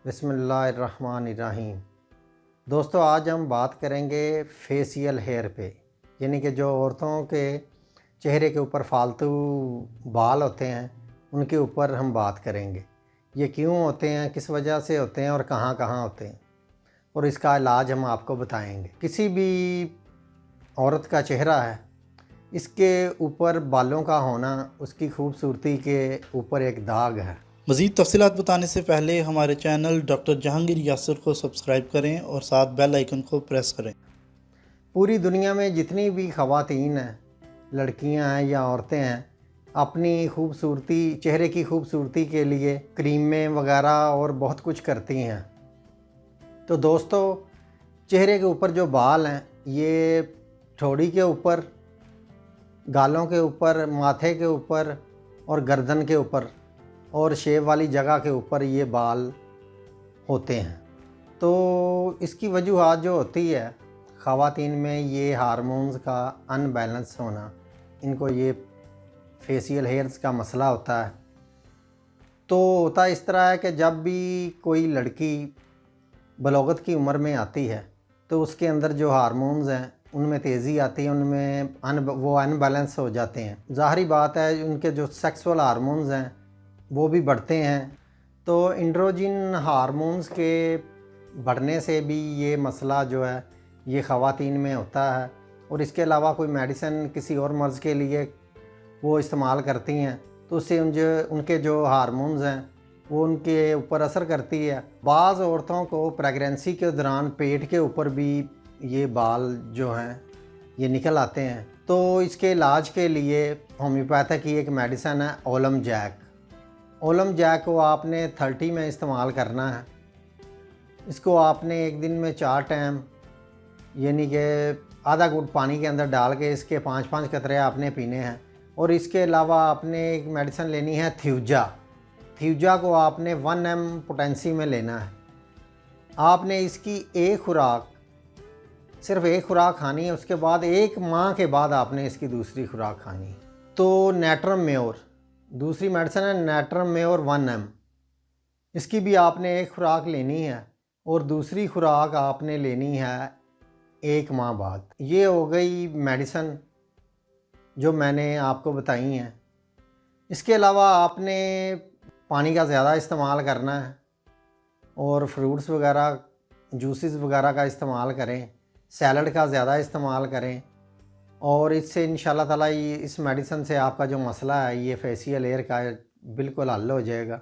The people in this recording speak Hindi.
बिस्मिल्लाहिर्रहमानिर्रहीम। दोस्तों, आज हम बात करेंगे फेशियल हेयर पे, यानी कि जो औरतों के चेहरे के ऊपर फालतू बाल होते हैं उनके ऊपर हम बात करेंगे। ये क्यों होते हैं, किस वजह से होते हैं और कहाँ कहाँ होते हैं, और इसका इलाज हम आपको बताएंगे। किसी भी औरत का चेहरा है, इसके ऊपर बालों का होना उसकी खूबसूरती के ऊपर एक दाग है। मज़ीद तफ़सीलात बताने से पहले हमारे चैनल डॉक्टर जहांगीर यासिर को सब्सक्राइब करें और साथ बेल आइकन को प्रेस करें। पूरी दुनिया में जितनी भी ख़वातीन हैं, लड़कियां हैं या औरतें हैं, अपनी खूबसूरती, चेहरे की खूबसूरती के लिए क्रीमें वगैरह और बहुत कुछ करती हैं। तो दोस्तों, चेहरे के ऊपर जो बाल हैं, ये ठोड़ी के ऊपर, गालों के ऊपर, माथे के ऊपर और गर्दन के ऊपर और शेव वाली जगह के ऊपर ये बाल होते हैं। तो इसकी वजूहात जो होती है, ख़वातीन में ये हार्मोन्स का अनबैलेंस होना, इनको ये फेशियल हेयर्स का मसला होता है। तो होता इस तरह है कि जब भी कोई लड़की बलोगत की उम्र में आती है तो उसके अंदर जो हार्मोन्स हैं उनमें तेज़ी आती है, उनमें वो अनबैलेंस हो जाते हैं। ज़ाहिरी बात है, उनके जो सेक्सुअल हार्मोन्स हैं वो भी बढ़ते हैं। तो एंड्रोजन हार्मोन्स के बढ़ने से भी ये मसला जो है ये ख़वातीन में होता है। और इसके अलावा कोई मेडिसिन किसी और मर्ज़ के लिए वो इस्तेमाल करती हैं तो उससे उनके जो हार्मोन्स हैं वो उनके ऊपर असर करती है। बाज़ औरतों को प्रेगनेंसी के दौरान पेट के ऊपर भी ये बाल जो हैं ये निकल आते हैं। तो इसके इलाज के लिए होम्योपैथिक की एक मेडिसिन है ओलम जैक। ओलम जैक को आपने 30 में इस्तेमाल करना है। इसको आपने एक दिन में 4 टाइम, यानी कि आधा घूंट पानी के अंदर डाल के इसके 5-5 कतरे आपने पीने हैं। और इसके अलावा आपने एक मेडिसिन लेनी है थ्यूजा को आपने 1 ml पोटेंसी में लेना है। आपने इसकी एक खुराक, सिर्फ एक खुराक खानी है, उसके बाद 1 माह के बाद आपने इसकी दूसरी खुराक खानी है। तो नेट्रम मेयोर दूसरी मेडिसिन है, नेट्रम मेयोर 1 ml। इसकी भी आपने एक खुराक लेनी है और दूसरी खुराक आपने लेनी है 1 माह बाद। ये हो गई मेडिसिन जो मैंने आपको बताई हैं। इसके अलावा आपने पानी का ज़्यादा इस्तेमाल करना है और फ्रूट्स वगैरह, जूसेस वगैरह का इस्तेमाल करें, सैलड का ज़्यादा इस्तेमाल करें। और इससे इंशाल्लाह ताला इस मेडिसिन से आपका जो मसला है ये फेशियल हेयर का बिल्कुल हल हो जाएगा।